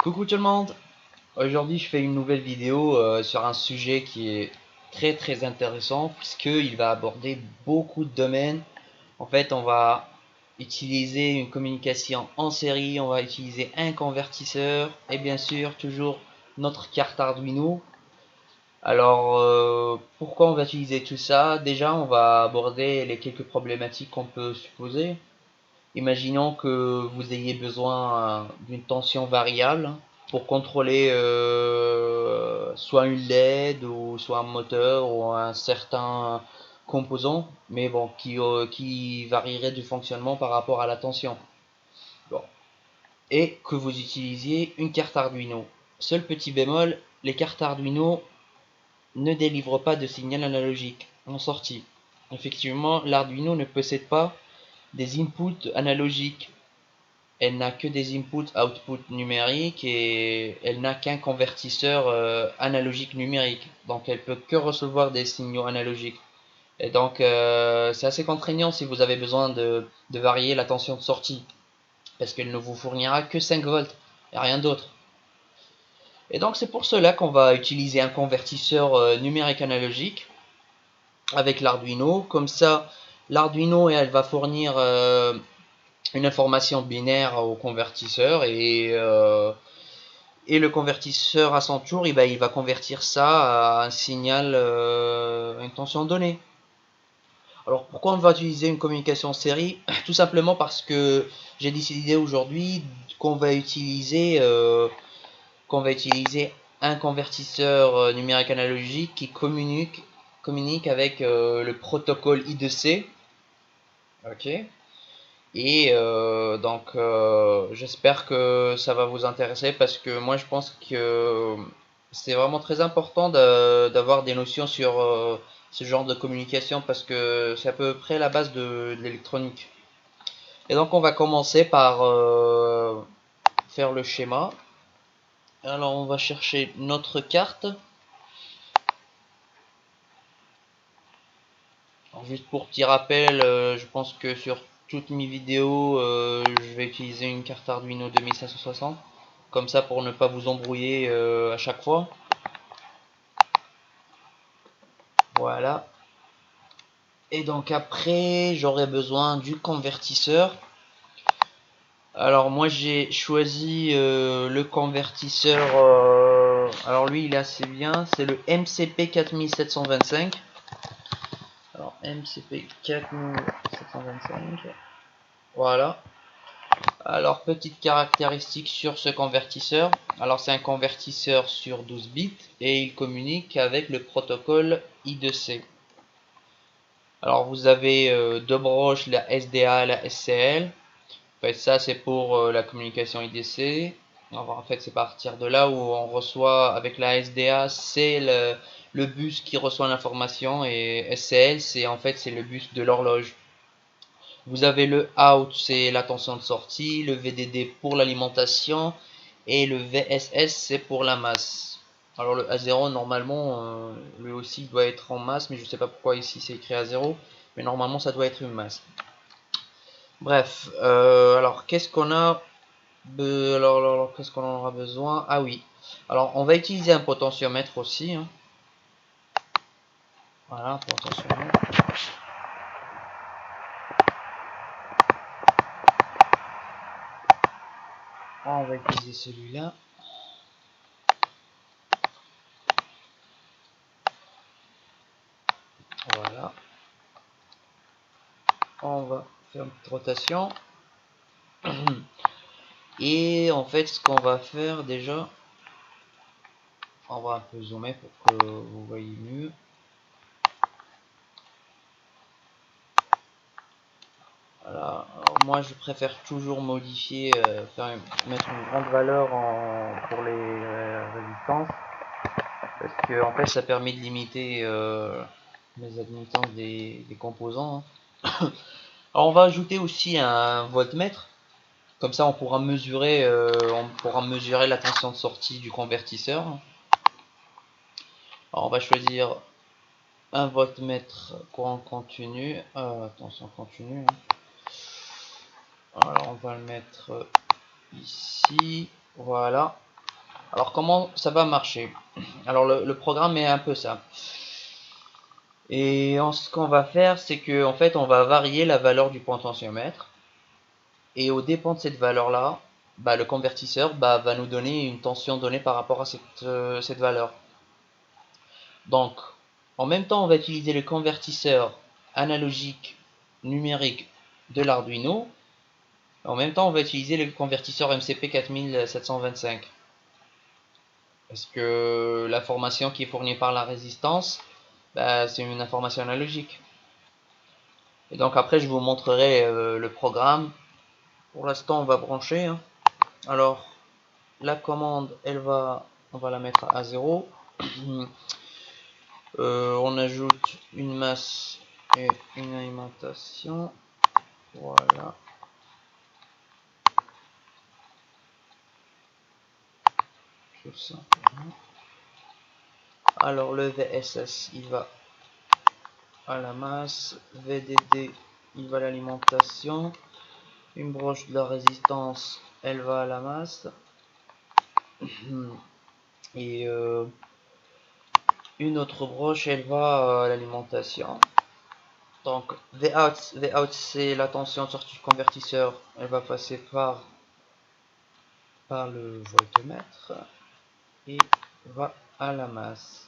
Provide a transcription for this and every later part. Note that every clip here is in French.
Coucou tout le monde. Aujourd'hui je fais une nouvelle vidéo sur un sujet qui est très intéressant puisqu'il va aborder beaucoup de domaines. En fait on va utiliser une communication en série, on va utiliser un convertisseur et bien sûr toujours notre carte Arduino. Alors pourquoi on va utiliser tout ça? Déjà on va aborder les quelques problématiques qu'on peut supposer. Imaginons que vous ayez besoin d'une tension variable pour contrôler soit une LED ou soit un moteur ou un certain composant, mais bon, qui varierait du fonctionnement par rapport à la tension. Bon. Et que vous utilisiez une carte Arduino. Seul petit bémol, les cartes Arduino ne délivrent pas de signal analogique en sortie. Effectivement, l'Arduino ne possède pas des inputs analogiques. Elle n'a que des inputs-outputs numériques et elle n'a qu'un convertisseur analogique numérique. Donc elle peut que recevoir des signaux analogiques. Et donc c'est assez contraignant si vous avez besoin de varier la tension de sortie. Parce qu'elle ne vous fournira que 5 volts et rien d'autre. Et donc c'est pour cela qu'on va utiliser un convertisseur numérique analogique avec l'Arduino. Comme ça, l'Arduino elle va fournir une information binaire au convertisseur et le convertisseur à son tour il va convertir ça à un signal à une tension donnée. Alors pourquoi on va utiliser une communication en série? Tout simplement parce que j'ai décidé aujourd'hui qu'on va utiliser un convertisseur numérique analogique qui communique avec le protocole I2C. Ok. Et donc j'espère que ça va vous intéresser parce que moi je pense que c'est vraiment très important d'avoir des notions sur ce genre de communication parce que c'est à peu près la base de l'électronique. Et donc on va commencer par faire le schéma. Alors on va chercher notre carte. Alors, juste pour petit rappel, je pense que sur toutes mes vidéos, je vais utiliser une carte Arduino 2560. Comme ça pour ne pas vous embrouiller à chaque fois. Voilà. Et donc après, j'aurai besoin du convertisseur. Alors moi j'ai choisi le convertisseur. Alors lui il est assez bien. C'est le MCP 4725. Alors MCP 4725. Voilà. Alors petite caractéristique sur ce convertisseur. Alors c'est un convertisseur sur 12 bits et il communique avec le protocole I2C. Alors vous avez deux broches, la SDA et la SCL. En fait ça c'est pour la communication IDC. En fait c'est à partir de là où on reçoit avec la SDA, c'est le bus qui reçoit l'information et SCL c'est en fait c'est le bus de l'horloge. Vous avez le out, c'est la tension de sortie, le VDD pour l'alimentation et le VSS c'est pour la masse. Alors le A0 normalement lui aussi doit être en masse, mais je sais pas pourquoi ici c'est écrit A0, mais normalement ça doit être une masse. Bref, alors qu'est-ce qu'on a alors qu'est-ce qu'on en aura besoin? Ah oui, alors on va utiliser un potentiomètre aussi, hein. Voilà, potentiomètre. On va utiliser celui-là. Voilà. On va faire une petite rotation. Et en fait, ce qu'on va faire déjà, on va un peu zoomer pour que vous voyez mieux. Voilà. Alors moi, je préfère toujours modifier, mettre une grande valeur pour les résistances, parce que en fait, ça permet de limiter les admittances des composants, hein. Alors, on va ajouter aussi un voltmètre. Comme ça, on pourra mesurer la tension de sortie du convertisseur. Alors, on va choisir un voltmètre courant continu. Tension continue. Alors, on va le mettre ici. Voilà. Alors comment ça va marcher? Alors le programme est un peu simple. Et ce qu'on va faire, c'est que en fait on va varier la valeur du potentiomètre. Et au dépend de cette valeur-là, le convertisseur va nous donner une tension donnée par rapport à cette valeur. Donc, en même temps, on va utiliser le convertisseur analogique numérique de l'Arduino. En même temps, on va utiliser le convertisseur MCP 4725. Parce que l'information qui est fournie par la résistance, c'est une information analogique. Et donc après, je vous montrerai le programme. Pour l'instant, on va brancher. Hein. Alors, la commande, on va la mettre à 0. On ajoute une masse et une alimentation. Voilà. Tout simplement. Alors le VSS, il va à la masse. VDD, il va à l'alimentation. Une broche de la résistance, elle va à la masse. Et une autre broche, elle va à l'alimentation. Donc Vout c'est la tension sortie du convertisseur, elle va passer par le voltmètre et va à la masse.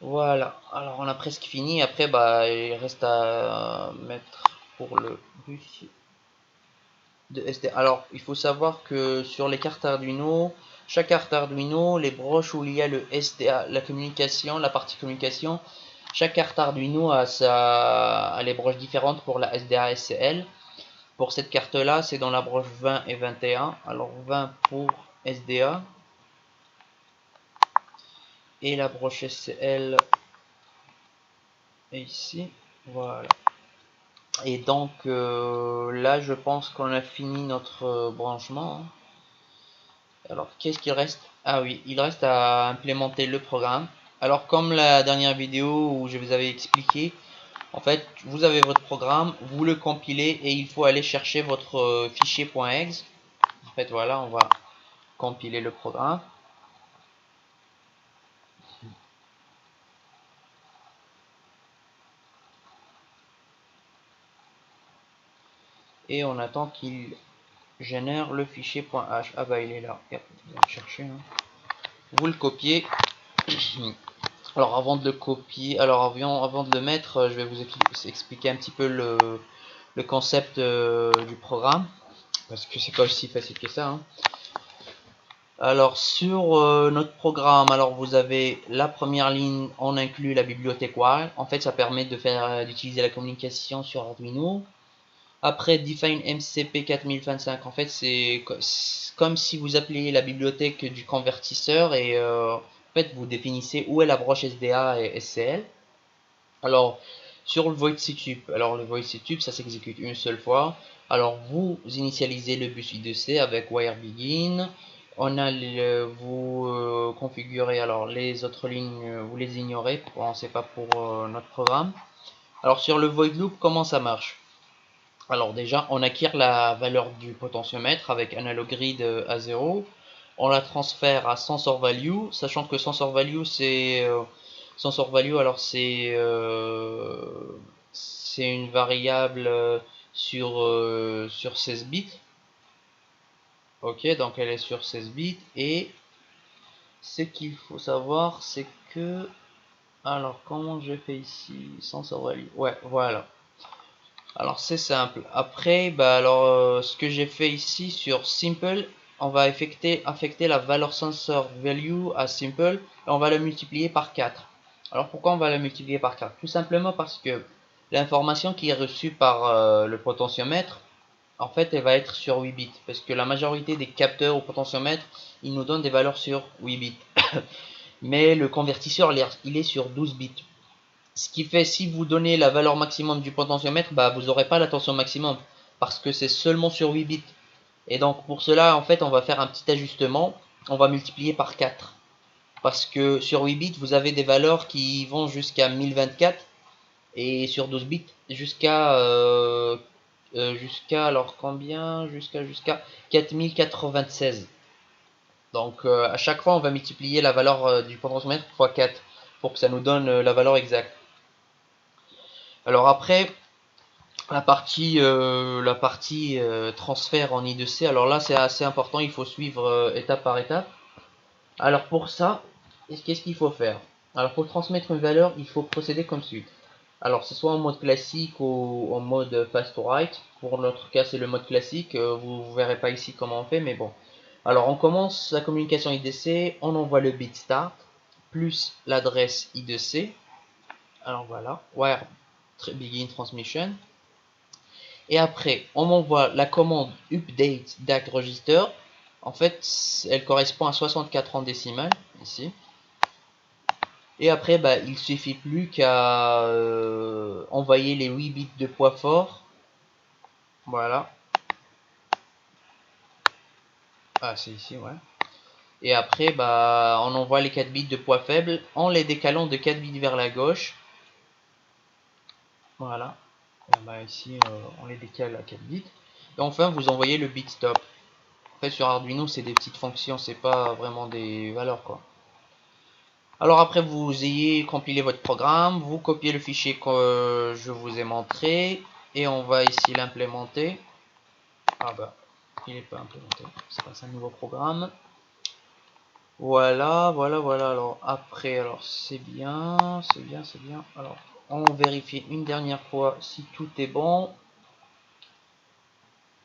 Voilà, alors on a presque fini. Après il reste à mettre pour le bus de SD. Alors il faut savoir que sur les cartes Arduino, chaque carte Arduino, les broches où il y a le SDA, la communication, la partie communication, chaque carte Arduino a les broches différentes pour la SDA SCL. Pour cette carte là, c'est dans la broche 20 et 21. Alors 20 pour SDA et la broche SCL est ici. Voilà. Et donc là, je pense qu'on a fini notre branchement. Alors, qu'est-ce qu'il reste? Ah oui, il reste à implémenter le programme. Alors, comme la dernière vidéo où je vous avais expliqué, en fait, vous avez votre programme, vous le compilez et il faut aller chercher votre fichier .exe. En fait, voilà, on va compiler le programme. Et on attend qu'il génère le fichier .h. Ah bah il est là. Yep, on va le chercher. Hein. Vous le copiez. Alors avant de le copier, alors avant de le mettre, je vais vous expliquer un petit peu le concept du programme. Parce que c'est pas aussi facile que ça. Hein. Alors sur notre programme, alors vous avez la première ligne, on inclut la bibliothèque while. En fait, ça permet de faire d'utiliser la communication sur Arduino. Après define MCP 4025, en fait c'est comme si vous appeliez la bibliothèque du convertisseur et en fait vous définissez où est la broche SDA et SCL. Alors sur le void setup, alors le void setup ça s'exécute une seule fois. Alors vous initialisez le bus I2C avec wire begin. On a vous configurez alors les autres lignes, vous les ignorez, bon, c'est pas pour notre programme. Alors sur le void loop, comment ça marche? Alors déjà, on acquiert la valeur du potentiomètre avec analog grid à 0. On la transfère à sensor value, sachant que sensor value c'est alors c'est une variable sur 16 bits. Ok, donc elle est sur 16 bits et ce qu'il faut savoir c'est que alors comment je fais ici sensor value. Ouais, voilà. Alors c'est simple. Après, ce que j'ai fait ici sur simple, on va affecter la valeur sensor value à simple et on va la multiplier par 4. Alors pourquoi on va la multiplier par 4? Tout simplement parce que l'information qui est reçue par le potentiomètre, en fait, elle va être sur 8 bits. Parce que la majorité des capteurs au potentiomètre, ils nous donnent des valeurs sur 8 bits. Mais le convertisseur, il est sur 12 bits. Ce qui fait, si vous donnez la valeur maximum du potentiomètre, vous n'aurez pas la tension maximum. Parce que c'est seulement sur 8 bits. Et donc pour cela, en fait, on va faire un petit ajustement. On va multiplier par 4. Parce que sur 8 bits, vous avez des valeurs qui vont jusqu'à 1024. Et sur 12 bits, jusqu'à alors combien jusqu'à 4096. Donc à chaque fois on va multiplier la valeur du potentiomètre x 4 pour que ça nous donne la valeur exacte. Alors après la partie transfert en I2C, alors là c'est assez important, il faut suivre étape par étape. Alors pour ça, qu'est-ce qu'il faut faire? Alors pour transmettre une valeur, il faut procéder comme suit. Alors c'est soit en mode classique ou en mode fast to write. Pour notre cas c'est le mode classique, vous verrez pas ici comment on fait, mais bon. Alors on commence la communication I2C, on envoie le bit start plus l'adresse I2C. Alors voilà, wire begin transmission. Et après on envoie la commande update DAC register. En fait elle correspond à 64 en décimales ici. Et après bah, il suffit plus qu'à envoyer les 8 bits de poids fort. Voilà. Ah c'est ici, ouais. Et après bah on envoie les 4 bits de poids faible en les décalant de 4 bits vers la gauche. Voilà. Et bah ici on les décale à 4 bits. Et enfin vous envoyez le bit stop. Après sur Arduino c'est des petites fonctions, c'est pas vraiment des valeurs quoi. Alors après vous ayez compilé votre programme, vous copiez le fichier que je vous ai montré et on va ici l'implémenter. Ah bah il n'est pas implémenté, c'est pas un nouveau programme. Voilà, voilà. Alors après, alors c'est bien. Alors on vérifie une dernière fois si tout est bon.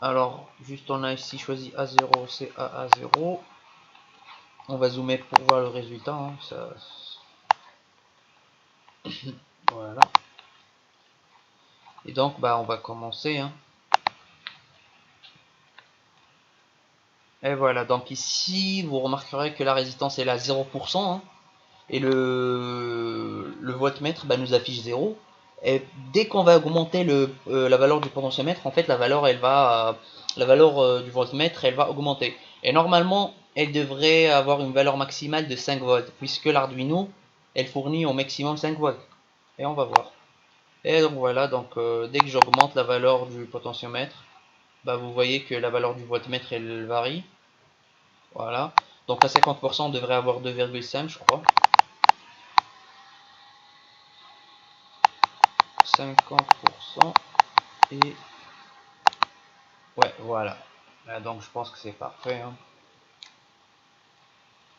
Alors juste on a ici choisi A0, c'est AA0. On va zoomer pour voir le résultat. Hein. Voilà. Et donc bah on va commencer. Hein. Et voilà, donc ici vous remarquerez que la résistance est là 0%. Hein. Et le voltmètre bah, nous affiche 0. Et dès qu'on va augmenter la valeur du potentiomètre, en fait la valeur du voltmètre elle va augmenter. Et normalement elle devrait avoir une valeur maximale de 5 volts, puisque l'Arduino elle fournit au maximum 5 volts. Et on va voir. Et donc voilà, donc dès que j'augmente la valeur du potentiomètre, bah, vous voyez que la valeur du voltmètre elle varie. Voilà. Donc à 50% on devrait avoir 2,5 je crois. 50% et ouais voilà. Là, donc je pense que c'est parfait. Hein.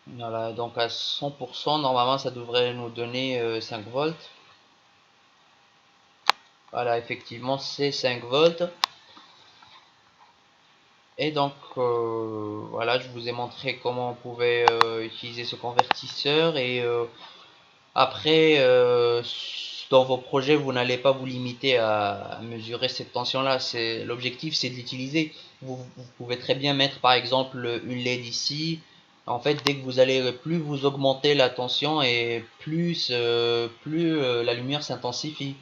Voilà, donc à 100% normalement ça devrait nous donner 5 volts. Voilà, effectivement c'est 5 volts. Et donc voilà, je vous ai montré comment on pouvait utiliser ce convertisseur. Et après dans vos projets vous n'allez pas vous limiter à mesurer cette tension là. L'objectif c'est de l'utiliser. Vous pouvez très bien mettre par exemple une LED ici. En fait dès que vous allez plus vous augmenter la tension et plus la lumière s'intensifie.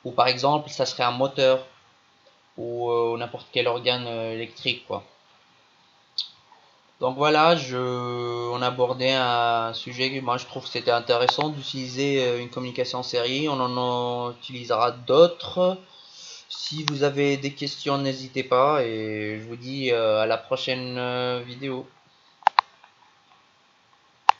Ou par exemple ça serait un moteur ou n'importe quel organe électrique quoi. Donc voilà, on abordait un sujet que moi je trouve que c'était intéressant d'utiliser une communication en série. On en utilisera d'autres. Si vous avez des questions, n'hésitez pas et je vous dis à la prochaine vidéo.